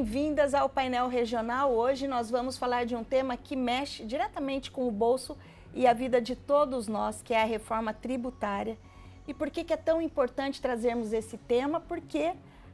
bem-vindas ao painel regional. Hoje nós vamos falar de um tema que mexe diretamente com o bolso e a vida de todos nós, que é a reforma tributária. E por que é tão importante trazermos esse tema? Porque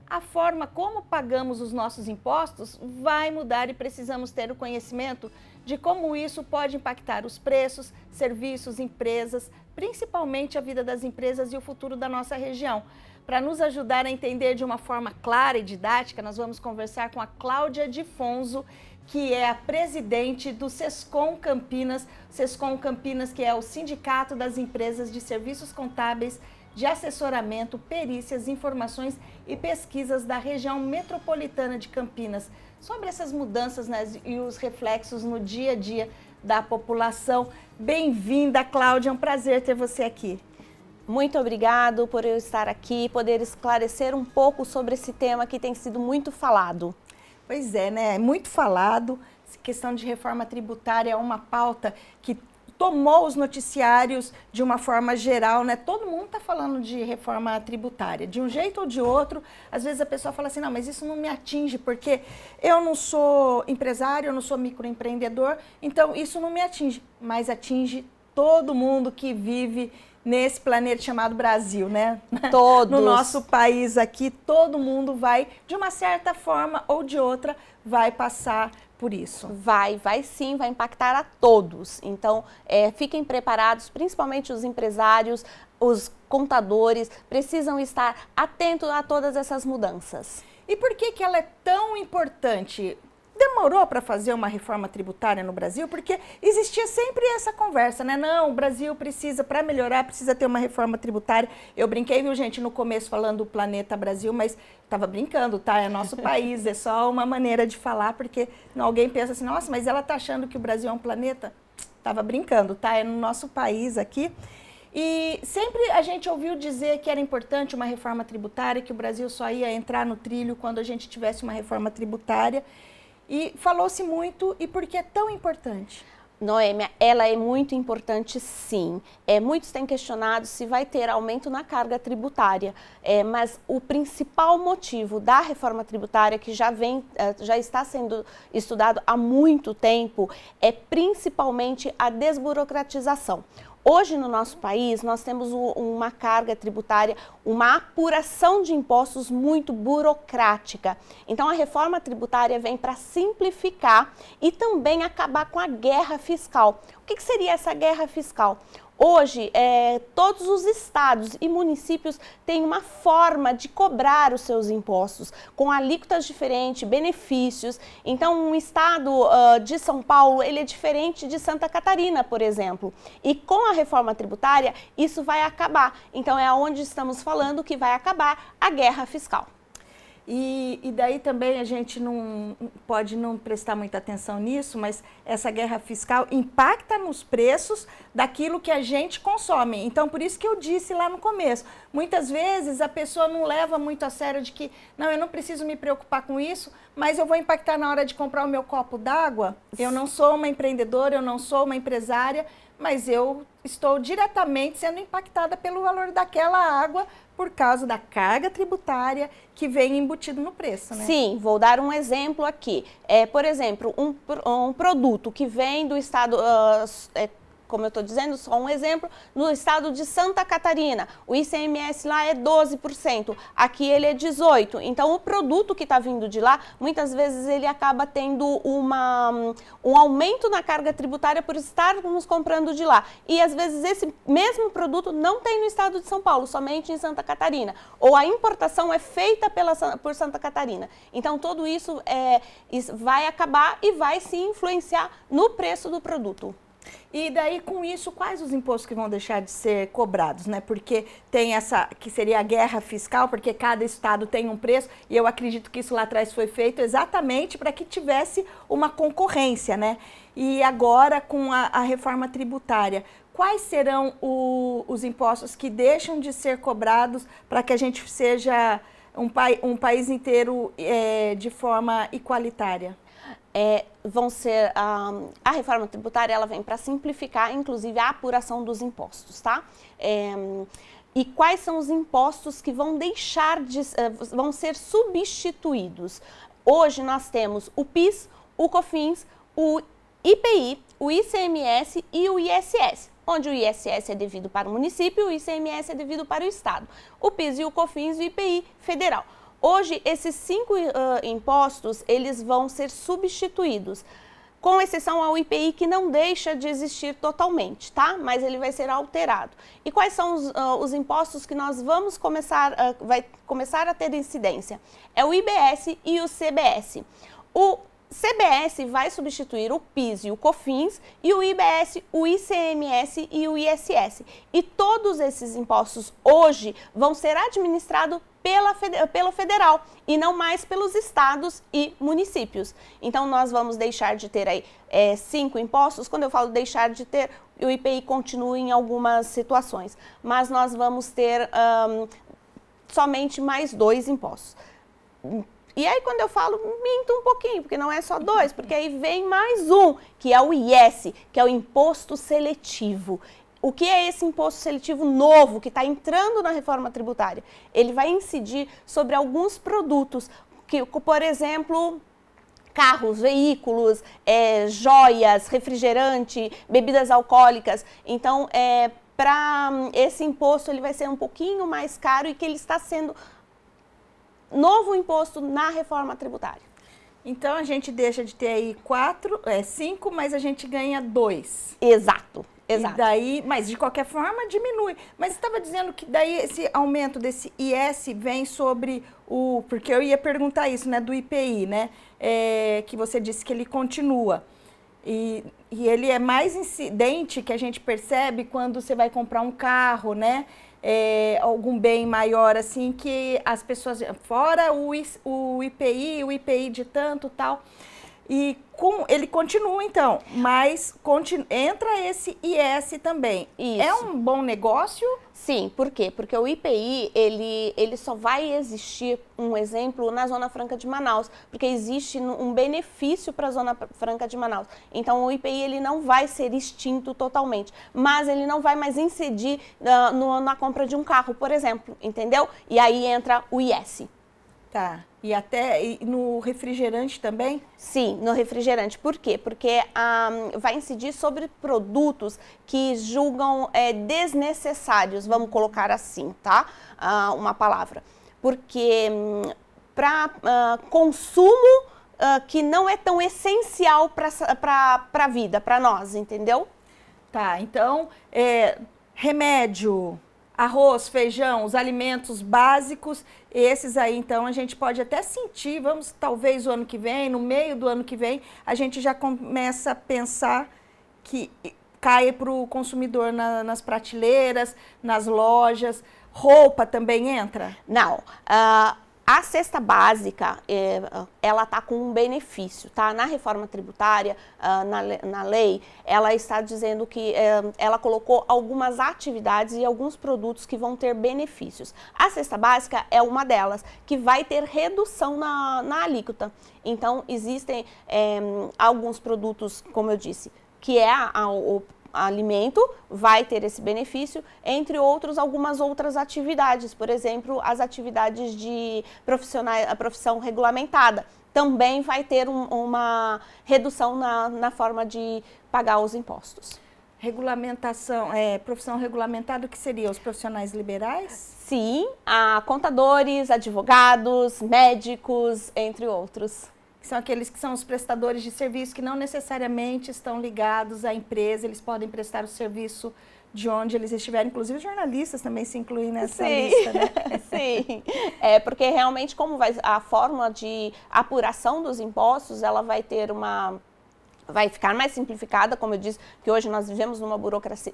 a forma como pagamos os nossos impostos vai mudar e precisamos ter o conhecimento de como isso pode impactar os preços, serviços, empresas, principalmente a vida das empresas e o futuro da nossa região. Para nos ajudar a entender de uma forma clara e didática, nós vamos conversar com a Cláudia Difonso, que é a presidente do Sescom Campinas. Sescom Campinas, que é o Sindicato das Empresas de Serviços Contábeis, de Assessoramento, Perícias, Informações e Pesquisas da região metropolitana de Campinas. Sobre essas mudanças, né, e os reflexos no dia a dia da população. Bem-vinda, Cláudia, é um prazer ter você aqui. Muito obrigado por eu estar aqui, poder esclarecer um pouco sobre esse tema que tem sido muito falado. Pois é, né? É muito falado. Essa questão de reforma tributária é uma pauta que tomou os noticiários de uma forma geral, né? Todo mundo está falando de reforma tributária, de um jeito ou de outro. Às vezes a pessoa fala assim, não, mas isso não me atinge, porque eu não sou empresário, eu não sou microempreendedor, então isso não me atinge. Mas atinge todo mundo que vive nesse planeta chamado Brasil, né? Todos. No nosso país aqui, todo mundo vai, de uma certa forma ou de outra, vai passar por isso. Vai sim, vai impactar a todos. Então, fiquem preparados, principalmente os empresários, os contadores, precisam estar atentos a todas essas mudanças. E por que ela é tão importante? Demorou para fazer uma reforma tributária no Brasil? Porque existia sempre essa conversa, né? Não, o Brasil precisa, para melhorar, precisa ter uma reforma tributária. Eu brinquei, viu, gente, no começo falando do planeta Brasil, mas estava brincando, tá? É nosso país, é só uma maneira de falar, porque alguém pensa assim, nossa, mas ela tá achando que o Brasil é um planeta? Estava brincando, tá? É no nosso país aqui. E sempre a gente ouviu dizer que era importante uma reforma tributária, que o Brasil só ia entrar no trilho quando a gente tivesse uma reforma tributária. E falou-se muito, e por que é tão importante? Noêmia, ela é muito importante, sim. Muitos têm questionado se vai ter aumento na carga tributária, mas o principal motivo da reforma tributária, que já está sendo estudado há muito tempo, é principalmente a desburocratização. Hoje, no nosso país, nós temos uma carga tributária, uma apuração de impostos muito burocrática. Então, a reforma tributária vem para simplificar e também acabar com a guerra fiscal. O que seria essa guerra fiscal? Hoje, todos os estados e municípios têm uma forma de cobrar os seus impostos, com alíquotas diferentes, benefícios. Então, um estado de São Paulo, ele é diferente de Santa Catarina, por exemplo. E com a reforma tributária, isso vai acabar. Então, é onde estamos falando que vai acabar a guerra fiscal. E daí também a gente não pode não prestar muita atenção nisso, mas essa guerra fiscal impacta nos preços daquilo que a gente consome. Então, por isso que eu disse lá no começo, muitas vezes a pessoa não leva muito a sério de que, não, eu não preciso me preocupar com isso, mas eu vou impactar na hora de comprar o meu copo d'água. Eu não sou uma empreendedora, eu não sou uma empresária, mas eu estou diretamente sendo impactada pelo valor daquela água por causa da carga tributária que vem embutido no preço, né? Sim, vou dar um exemplo aqui. Por exemplo, um produto que vem do estado, como eu estou dizendo, só um exemplo, no estado de Santa Catarina, o ICMS lá é 12%, aqui ele é 18%. Então, o produto que está vindo de lá, muitas vezes ele acaba tendo um aumento na carga tributária por estarmos comprando de lá. E, às vezes, esse mesmo produto não tem no estado de São Paulo, somente em Santa Catarina. Ou a importação é feita por Santa Catarina. Então, tudo isso vai acabar e vai se influenciar no preço do produto. E daí, com isso, quais os impostos que vão deixar de ser cobrados, né? Porque tem essa, que seria a guerra fiscal, porque cada estado tem um preço, e eu acredito que isso lá atrás foi feito exatamente para que tivesse uma concorrência, né? E agora, com a reforma tributária, quais serão os impostos que deixam de ser cobrados para que a gente seja um país inteiro de forma igualitária? A reforma tributária ela vem para simplificar, inclusive, a apuração dos impostos, tá? E quais são os impostos que vão ser substituídos? Hoje nós temos o PIS, o COFINS, o IPI, o ICMS e o ISS, onde o ISS é devido para o município e o ICMS é devido para o estado. O PIS e o COFINS e o IPI federal. Hoje, esses 5 impostos, eles vão ser substituídos, com exceção ao IPI, que não deixa de existir totalmente, tá? Mas ele vai ser alterado. E quais são os impostos que nós vamos vai começar a ter incidência? É o IBS e o CBS. O CBS vai substituir o PIS e o COFINS, e o IBS, o ICMS e o ISS. E todos esses impostos hoje vão ser administrados pelo federal e não mais pelos estados e municípios. Então, nós vamos deixar de ter aí 5 impostos. Quando eu falo deixar de ter, o IPI continua em algumas situações, mas nós vamos ter somente mais 2 impostos. E aí, quando eu falo, minto um pouquinho, porque não é só 2, porque aí vem mais um, que é o IS, que é o Imposto Seletivo. O que é esse imposto seletivo novo que está entrando na reforma tributária? Ele vai incidir sobre alguns produtos, que, por exemplo, carros, veículos, joias, refrigerante, bebidas alcoólicas. Então, para esse imposto, ele vai ser um pouquinho mais caro e que ele está sendo novo imposto na reforma tributária. Então, a gente deixa de ter aí 5, mas a gente ganha 2. Exato. Exato. E daí, mas de qualquer forma diminui. Mas você estava dizendo que daí esse aumento desse IS vem sobre o... Porque eu ia perguntar isso, né, do IPI, né? Que você disse que ele continua. E ele é mais incidente que a gente percebe quando você vai comprar um carro, né? Algum bem maior, assim, que as pessoas... Fora o IPI de tanto, tal... E ele continua, então, mas entra esse IS também. Isso. É um bom negócio? Sim, por quê? Porque o IPI, ele só vai existir, um exemplo, na Zona Franca de Manaus, porque existe um benefício para a Zona Franca de Manaus. Então, o IPI, ele não vai ser extinto totalmente, mas ele não vai mais incidir na compra de um carro, por exemplo, entendeu? E aí entra o IS. Tá. E até no refrigerante também? Sim, no refrigerante. Por quê? Porque vai incidir sobre produtos que julgam desnecessários, vamos colocar assim, tá? Uma palavra. Porque para consumo que não é tão essencial para a vida, para nós, entendeu? Tá, então, remédio, arroz, feijão, os alimentos básicos, esses aí, então, a gente pode até sentir, talvez o ano que vem, no meio do ano que vem, a gente já começa a pensar que cai para o consumidor nas prateleiras, nas lojas. Roupa também entra? Não. A cesta básica, ela está com um benefício, tá? Na reforma tributária, na lei, ela está dizendo que ela colocou algumas atividades e alguns produtos que vão ter benefícios. A cesta básica é uma delas, que vai ter redução na alíquota. Então, existem alguns produtos, como eu disse, que é o alimento, vai ter esse benefício, entre outros, algumas outras atividades, por exemplo, as atividades de a profissão regulamentada, também vai ter uma redução na forma de pagar os impostos. Regulamentação, profissão regulamentada, o que seria? Os profissionais liberais? Sim, contadores, advogados, médicos, entre outros. São aqueles que são os prestadores de serviço que não necessariamente estão ligados à empresa, eles podem prestar o serviço de onde eles estiverem, inclusive jornalistas também se incluem nessa lista, né? Sim, porque realmente como a forma de apuração dos impostos, ela vai ter vai ficar mais simplificada, como eu disse, que hoje nós vivemos numa burocracia,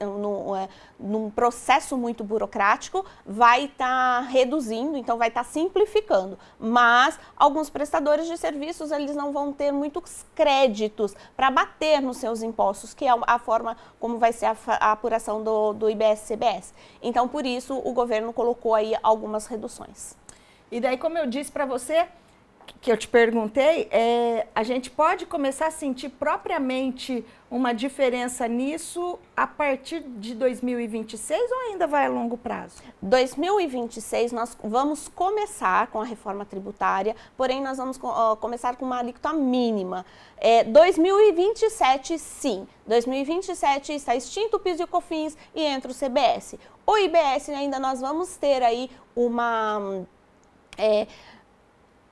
num processo muito burocrático, vai estar reduzindo, então vai estar simplificando. Mas alguns prestadores de serviços, eles não vão ter muitos créditos para bater nos seus impostos, que é a forma como vai ser a apuração do IBS-CBS. Então, por isso, o governo colocou aí algumas reduções. E daí, como eu disse para você, que eu te perguntei, a gente pode começar a sentir propriamente uma diferença nisso a partir de 2026 ou ainda vai a longo prazo? 2026 nós vamos começar com a reforma tributária, porém nós vamos começar com uma alíquota mínima. 2027 sim, 2027 está extinto o PIS e o COFINS e entra o CBS. O IBS ainda nós vamos ter aí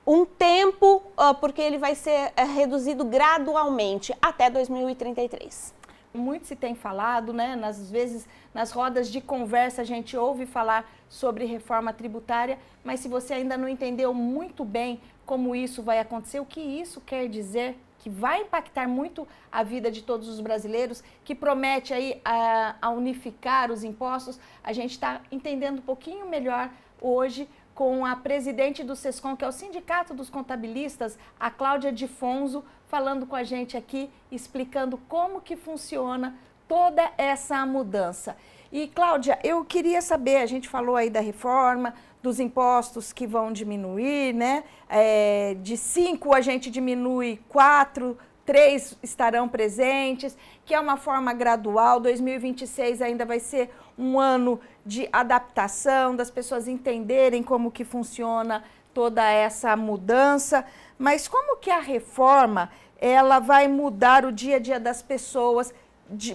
um tempo, porque ele vai ser reduzido gradualmente até 2033. Muito se tem falado, né? Às vezes, nas rodas de conversa, a gente ouve falar sobre reforma tributária, mas se você ainda não entendeu muito bem como isso vai acontecer, o que isso quer dizer, que vai impactar muito a vida de todos os brasileiros, que promete aí a unificar os impostos, a gente está entendendo um pouquinho melhor hoje com a presidente do SESCOM, que é o Sindicato dos Contabilistas, a Cláudia Difonso, falando com a gente aqui, explicando como que funciona toda essa mudança. E, Cláudia, eu queria saber, a gente falou aí da reforma, dos impostos que vão diminuir, né? De 5 a gente diminui 4, 3 estarão presentes, que é uma forma gradual. 2026 ainda vai ser um ano de adaptação, das pessoas entenderem como que funciona toda essa mudança. Mas como que a reforma ela vai mudar o dia a dia das pessoas,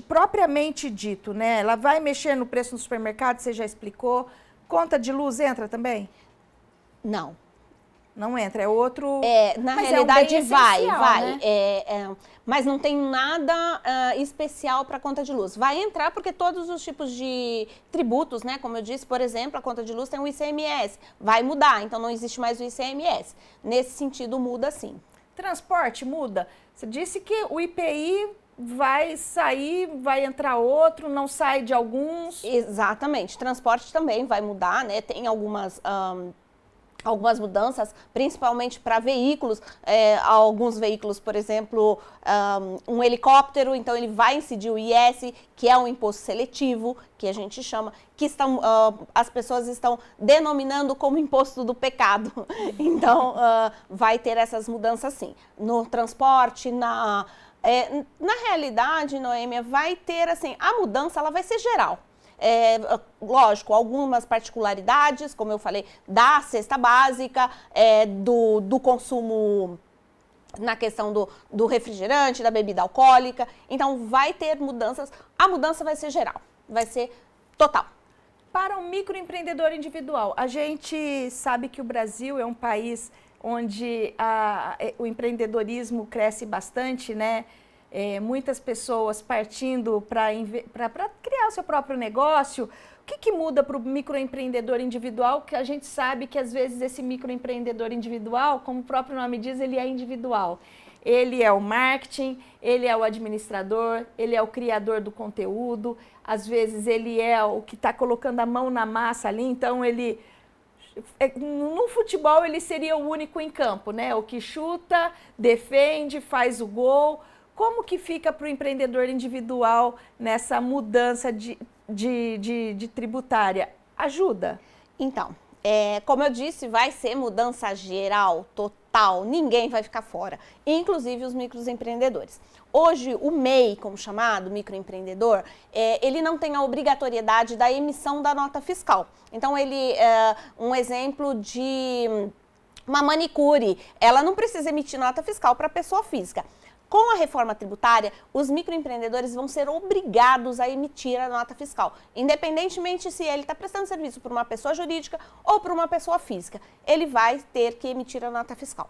propriamente dito, né? Ela vai mexer no preço no supermercado, você já explicou. Conta de luz entra também? Não. Não entra, é outro... Na realidade vai. Né? Mas não tem nada especial para a conta de luz. Vai entrar porque todos os tipos de tributos, né? Como eu disse, por exemplo, a conta de luz tem o ICMS. Vai mudar, então não existe mais o ICMS. Nesse sentido, muda sim. Transporte muda? Você disse que o IPI vai sair, vai entrar outro, não sai de alguns... Exatamente. Transporte também vai mudar, né? Tem algumas mudanças, principalmente para veículos, alguns veículos, por exemplo, um helicóptero, então ele vai incidir o IS, que é um imposto seletivo, que a gente chama, que as pessoas estão denominando como imposto do pecado. Então, vai ter essas mudanças sim. No transporte, na realidade, Noêmia, vai ter assim, a mudança ela vai ser geral. Lógico, algumas particularidades, como eu falei, da cesta básica, do consumo na questão do refrigerante, da bebida alcoólica. Então, vai ter mudanças, a mudança vai ser geral, vai ser total. Para o microempreendedor individual, a gente sabe que o Brasil é um país onde o empreendedorismo cresce bastante, né? Muitas pessoas partindo para criar o seu próprio negócio. O que muda para o microempreendedor individual? Que a gente sabe que às vezes esse microempreendedor individual, como o próprio nome diz, ele é individual. Ele é o marketing, ele é o administrador, ele é o criador do conteúdo, às vezes ele é o que está colocando a mão na massa ali, então ele... No futebol ele seria o único em campo, né? O que chuta, defende, faz o gol. Como que fica para o empreendedor individual nessa mudança de tributária? Ajuda? Então, como eu disse, vai ser mudança geral, total, ninguém vai ficar fora, inclusive os microempreendedores. Hoje, o MEI, como chamado, microempreendedor, ele não tem a obrigatoriedade da emissão da nota fiscal. Então, um exemplo de uma manicure, ela não precisa emitir nota fiscal para a pessoa física. Com a reforma tributária, os microempreendedores vão ser obrigados a emitir a nota fiscal, independentemente se ele está prestando serviço para uma pessoa jurídica ou para uma pessoa física. Ele vai ter que emitir a nota fiscal.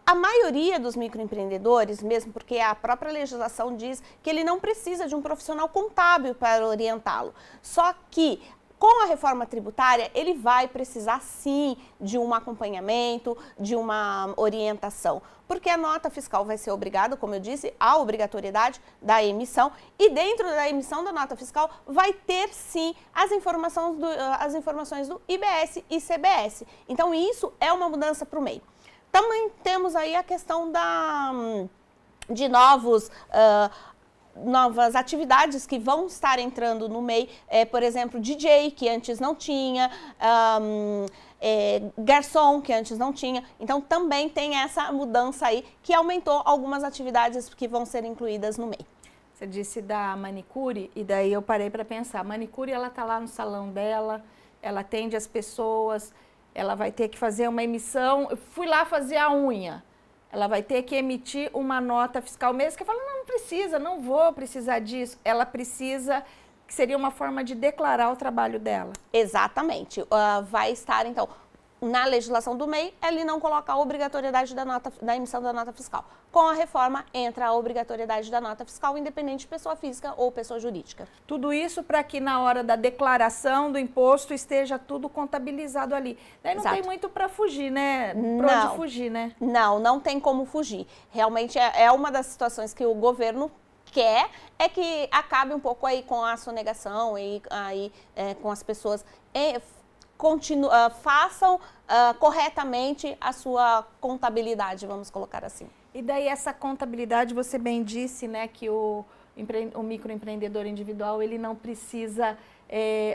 A maioria dos microempreendedores, mesmo porque a própria legislação diz que ele não precisa de um profissional contábil para orientá-lo, só que com a reforma tributária, ele vai precisar sim de um acompanhamento, de uma orientação, porque a nota fiscal vai ser obrigada, como eu disse, à obrigatoriedade da emissão, e dentro da emissão da nota fiscal vai ter sim as informações do IBS e CBS. Então isso é uma mudança para o MEI. Também temos aí a questão de novas atividades que vão estar entrando no MEI, por exemplo, DJ, que antes não tinha, garçom, que antes não tinha. Então, também tem essa mudança aí, que aumentou algumas atividades que vão ser incluídas no MEI. Você disse da manicure, e daí eu parei para pensar. A manicure, ela tá lá no salão dela, ela atende as pessoas, ela vai ter que fazer uma emissão. Eu fui lá fazer a unha. Ela vai ter que emitir uma nota fiscal mesmo, que fala, não precisa, não vou precisar disso. Ela precisa, que seria uma forma de declarar o trabalho dela. Exatamente. Vai estar, então, na legislação do MEI, ele não coloca a obrigatoriedade da emissão da nota fiscal. Com a reforma, entra a obrigatoriedade da nota fiscal, independente de pessoa física ou pessoa jurídica. Tudo isso para que na hora da declaração do imposto esteja tudo contabilizado ali. Daí não tem muito para fugir, né? Para onde fugir, né? Não tem como fugir. Realmente é uma das situações que o governo quer, é que acabe um pouco aí com a sonegação e aí com as pessoas façam corretamente a sua contabilidade, vamos colocar assim. E daí essa contabilidade, você bem disse, né, que o microempreendedor individual, ele não precisa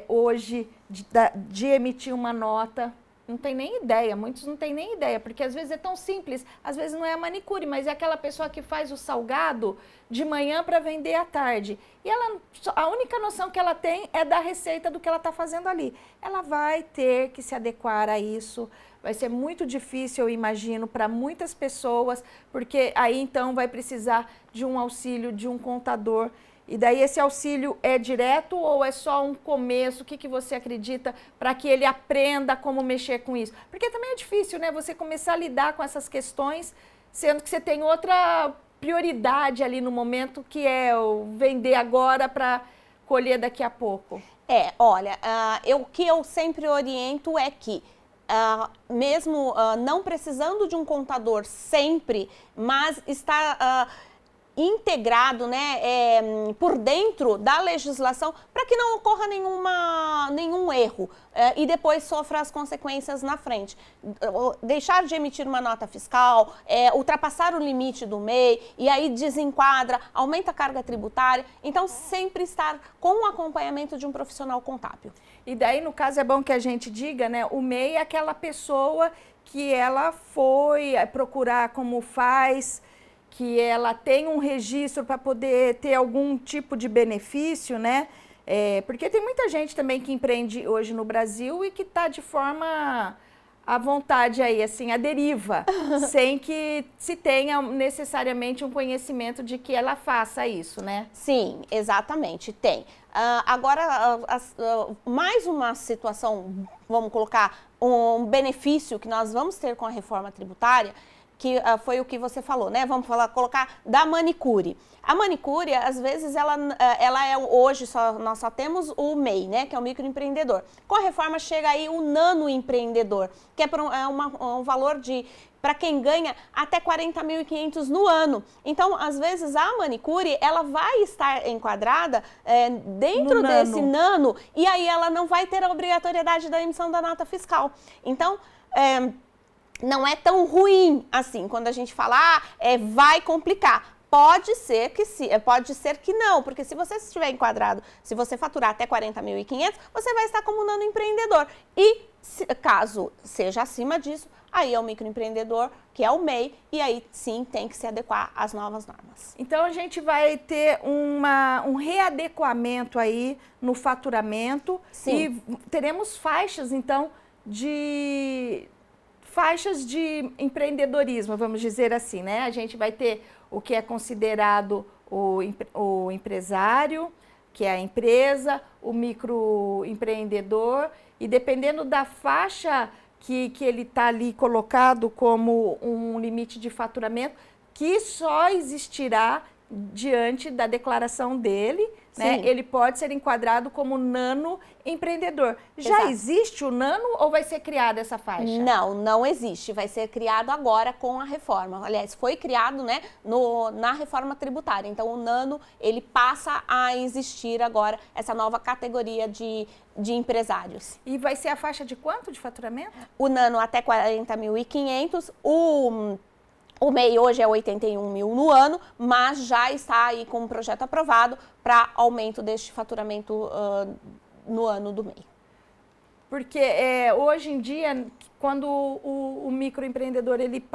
hoje de emitir uma nota. Não tem nem ideia, muitos não têm nem ideia, porque às vezes é tão simples, às vezes não é a manicure, mas é aquela pessoa que faz o salgado de manhã para vender à tarde. E a única noção que ela tem é da receita do que ela está fazendo ali. Ela vai ter que se adequar a isso, vai ser muito difícil, eu imagino, para muitas pessoas, porque aí então vai precisar de um auxílio, de um contador. E daí esse auxílio é direto ou é só um começo? O que você acredita para que ele aprenda como mexer com isso? Porque também é difícil, né? Você começar a lidar com essas questões, sendo que você tem outra prioridade ali no momento, que é o vender agora para colher daqui a pouco. Olha, o que eu sempre oriento é que, mesmo não precisando de um contador sempre, mas está integrado, né, por dentro da legislação, para que não ocorra nenhum erro e depois sofra as consequências na frente. Deixar de emitir uma nota fiscal, ultrapassar o limite do MEI, e aí desenquadra, aumenta a carga tributária. Então, sempre estar com o acompanhamento de um profissional contábil. E daí, no caso, é bom que a gente diga, né, o MEI é aquela pessoa que ela foi procurar como faz, que ela tem um registro para poder ter algum tipo de benefício, né? Porque tem muita gente também que empreende hoje no Brasil e que está de forma à vontade aí, assim, à deriva, sem que se tenha necessariamente um conhecimento de que ela faça isso, né? Sim, exatamente, tem. Agora, mais uma situação, vamos colocar, um benefício que nós vamos ter com a reforma tributária, que foi o que você falou, né? Vamos colocar da manicure. A manicure, às vezes, ela hoje nós só temos o MEI, né? Que é o microempreendedor. Com a reforma chega aí o nanoempreendedor, que é um valor para quem ganha até 40.500 no ano. Então, às vezes, a manicure, ela vai estar enquadrada dentro desse nano, e aí ela não vai ter a obrigatoriedade da emissão da nota fiscal. Então, não é tão ruim assim, quando a gente fala, vai complicar. Pode ser que não, porque se você estiver enquadrado, se você faturar até 40.500, você vai estar como nanoempreendedor. E caso seja acima disso, aí é o microempreendedor, que é o MEI, e aí sim tem que se adequar às novas normas. Então a gente vai ter um readequamento aí no faturamento. Sim. E teremos faixas, então, de empreendedorismo, vamos dizer assim, né? A gente vai ter o que é considerado o empresário, que é a empresa, o microempreendedor, e dependendo da faixa que ele está ali colocado como um limite de faturamento, que só existirá diante da declaração dele, né? Ele pode ser enquadrado como nano empreendedor. Já existe o nano ou vai ser criada essa faixa? Não existe. Vai ser criado agora com a reforma. Aliás, foi criado, né, na reforma tributária. Então, o nano, ele passa a existir agora, essa nova categoria de empresários. E vai ser a faixa de quanto de faturamento? O nano até 40.500, o MEI hoje é 81 mil no ano, mas já está aí com um projeto aprovado para aumento deste faturamento no ano do MEI. Porque hoje em dia, quando o microempreendedor ele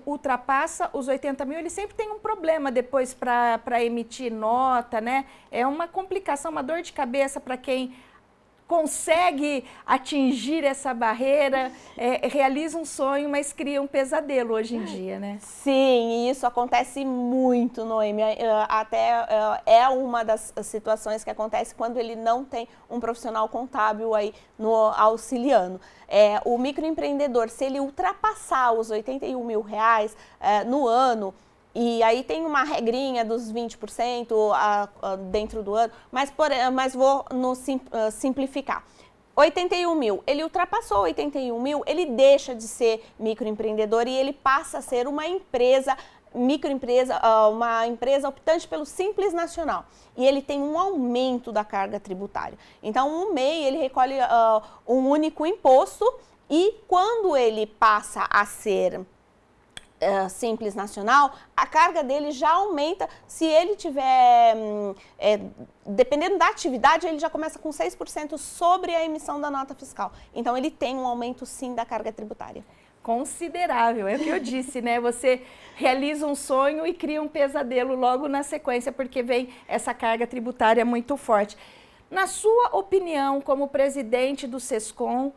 ultrapassa os 80 mil, ele sempre tem um problema depois para emitir nota, né? É uma complicação, uma dor de cabeça para quem consegue atingir essa barreira, realiza um sonho, mas cria um pesadelo hoje em dia, né? Sim, e isso acontece muito, Noemi. Até é uma das situações que acontece quando ele não tem um profissional contábil aí auxiliando. O microempreendedor, se ele ultrapassar os 81 mil reais no ano, e aí tem uma regrinha dos 20% dentro do ano, mas vou simplificar. 81 mil, ele ultrapassou 81 mil, ele deixa de ser microempreendedor e ele passa a ser uma empresa, uma empresa optante pelo Simples Nacional. E ele tem um aumento da carga tributária. Então, um MEI, ele recolhe um único imposto e quando ele passa a ser Simples Nacional, a carga dele já aumenta. Se ele tiver, dependendo da atividade, ele já começa com 6% sobre a emissão da nota fiscal. Então, ele tem um aumento, sim, da carga tributária. Considerável, é o que eu disse, né? Você realiza um sonho e cria um pesadelo logo na sequência, porque vem essa carga tributária muito forte. Na sua opinião, como presidente do SESCOM,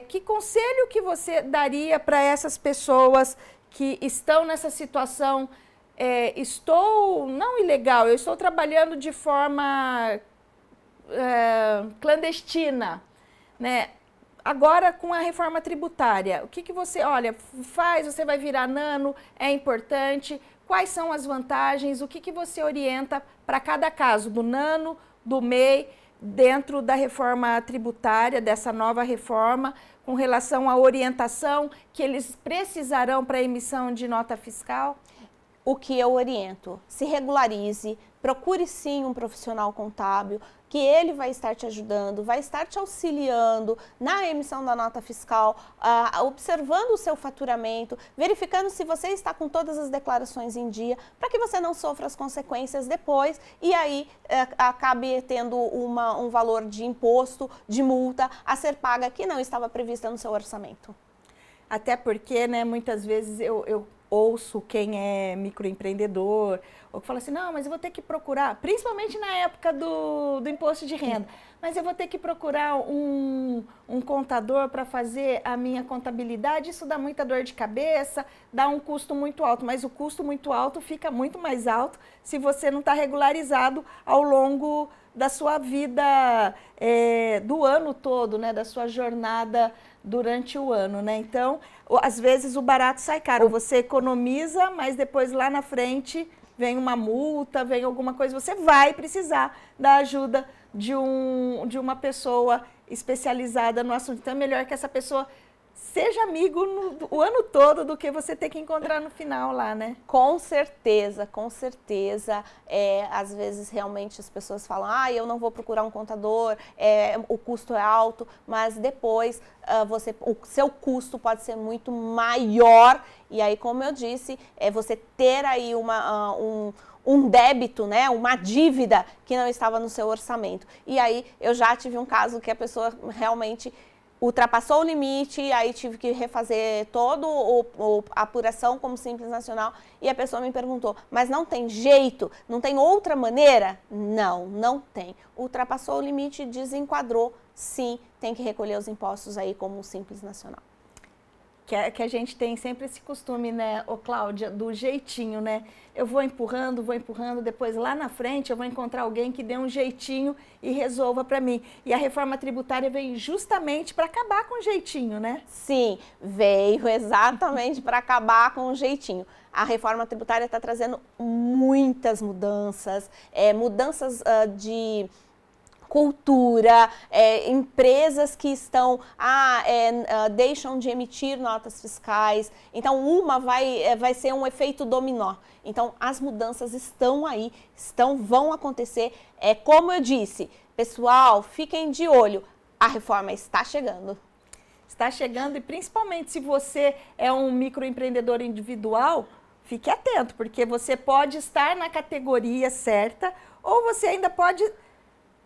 que conselho que você daria para essas pessoas que estão nessa situação, não ilegal, eu estou trabalhando de forma clandestina, né? Agora, com a reforma tributária, o que você, olha, faz, você vai virar nano, é importante, quais são as vantagens, o que você orienta para cada caso, do nano, do MEI, dentro da reforma tributária, dessa nova reforma, com relação à orientação que eles precisarão para a emissão de nota fiscal? O que eu oriento? Se regularize, procure sim um profissional contábil, que ele vai estar te ajudando, vai estar te auxiliando na emissão da nota fiscal, observando o seu faturamento, verificando se você está com todas as declarações em dia, para que você não sofra as consequências depois e aí acabe tendo um valor de imposto, de multa a ser paga que não estava prevista no seu orçamento. Até porque, né, muitas vezes eu ouço quem é microempreendedor, ou que fala assim, não, mas eu vou ter que procurar, principalmente na época do imposto de renda, mas eu vou ter que procurar um contador para fazer a minha contabilidade, isso dá muita dor de cabeça, dá um custo muito alto, mas o custo muito alto fica muito mais alto se você não está regularizado ao longo da sua vida, do ano todo, né, da sua jornada durante o ano, né? Então, às vezes o barato sai caro, você economiza, mas depois lá na frente vem uma multa, vem alguma coisa, você vai precisar da ajuda de uma pessoa especializada no assunto. Então é melhor que essa pessoa seja amigo o ano todo do que você ter que encontrar no final lá, né? Com certeza, com certeza. Às vezes realmente as pessoas falam, eu não vou procurar um contador, o custo é alto, mas depois o seu custo pode ser muito maior. E aí, como eu disse, você ter aí um débito, né, uma dívida que não estava no seu orçamento. E aí eu já tive um caso que a pessoa realmente ultrapassou o limite, aí tive que refazer toda a apuração como Simples Nacional e a pessoa me perguntou, mas não tem jeito? Não tem outra maneira? Não, não tem. Ultrapassou o limite, desenquadrou, sim, tem que recolher os impostos aí como Simples Nacional. Que a gente tem sempre esse costume, né, Cláudia, do jeitinho, né? Eu vou empurrando, depois lá na frente eu vou encontrar alguém que dê um jeitinho e resolva para mim. E a reforma tributária veio justamente para acabar com o jeitinho, né? Sim, veio exatamente para acabar com o jeitinho. A reforma tributária está trazendo muitas mudanças, mudanças de cultura, empresas que estão, deixam de emitir notas fiscais, então uma vai ser um efeito dominó. Então as mudanças estão aí, vão acontecer, como eu disse, pessoal, fiquem de olho, a reforma está chegando. Está chegando e principalmente se você é um microempreendedor individual, fique atento, porque você pode estar na categoria certa ou você ainda pode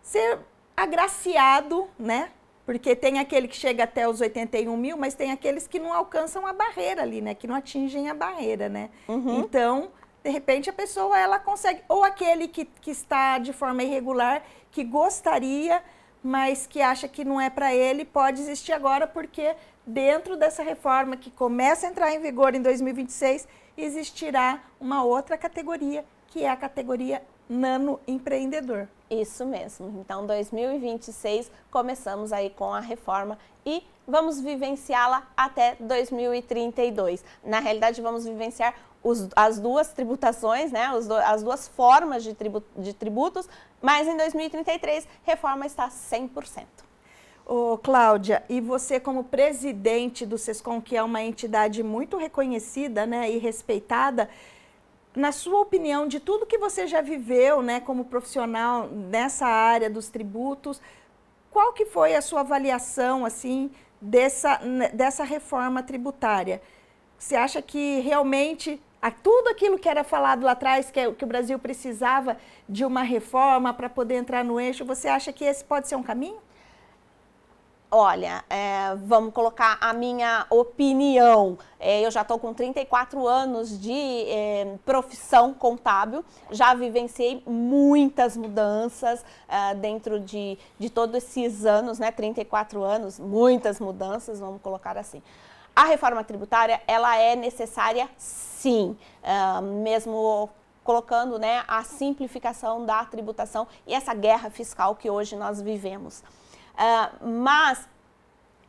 ser agraciado, né, Porque tem aquele que chega até os 81 mil, mas tem aqueles que não alcançam a barreira ali, né? Que não atingem a barreira, né? Então, de repente, a pessoa, ela consegue... Ou aquele que está de forma irregular, que gostaria, mas que acha que não é para ele, pode existir agora, porque dentro dessa reforma que começa a entrar em vigor em 2026, existirá uma outra categoria, que é a categoria nano empreendedor. Isso mesmo. Então, 2026, começamos aí com a reforma e vamos vivenciá-la até 2032. Na realidade, vamos vivenciar as duas tributações, né? As duas formas de tributos, mas em 2033, reforma está 100%. Ô, Cláudia, e você como presidente do SESCOM, que é uma entidade muito reconhecida, né, e respeitada, na sua opinião, de tudo que você já viveu, né, como profissional nessa área dos tributos, qual que foi a sua avaliação, assim, dessa reforma tributária? Você acha que realmente tudo aquilo que era falado lá atrás, que o Brasil precisava de uma reforma para poder entrar no eixo, você acha que esse pode ser um caminho? Olha, vamos colocar a minha opinião. Eu já estou com 34 anos de profissão contábil, já vivenciei muitas mudanças dentro de todos esses anos, né? 34 anos, muitas mudanças, vamos colocar assim. A reforma tributária, ela é necessária sim, mesmo colocando, né, a simplificação da tributação e essa guerra fiscal que hoje nós vivemos. Mas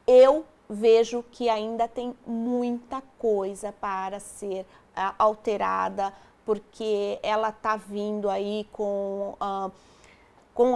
eu vejo que ainda tem muita coisa para ser alterada, porque ela está vindo aí com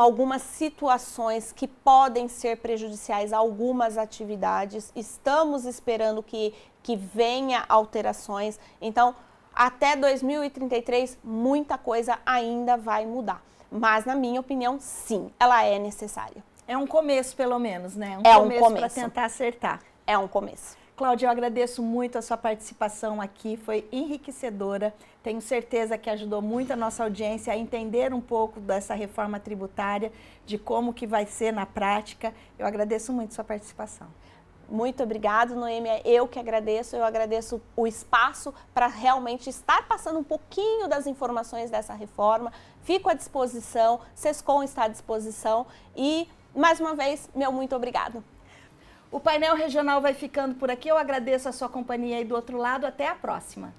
algumas situações que podem ser prejudiciais a algumas atividades. Estamos esperando que venha alterações. Então, até 2033, muita coisa ainda vai mudar. Mas, na minha opinião, sim, ela é necessária. É um começo, pelo menos, né? Um começo para tentar acertar. É um começo. Cláudia, eu agradeço muito a sua participação aqui, foi enriquecedora. Tenho certeza que ajudou muito a nossa audiência a entender um pouco dessa reforma tributária, de como que vai ser na prática. Eu agradeço muito a sua participação. Muito obrigado, Noêmia. Eu que agradeço, eu agradeço o espaço para realmente estar passando um pouquinho das informações dessa reforma. Fico à disposição, SESCOM está à disposição e, mais uma vez, meu muito obrigado. O painel regional vai ficando por aqui. Eu agradeço a sua companhia aí do outro lado. Até a próxima.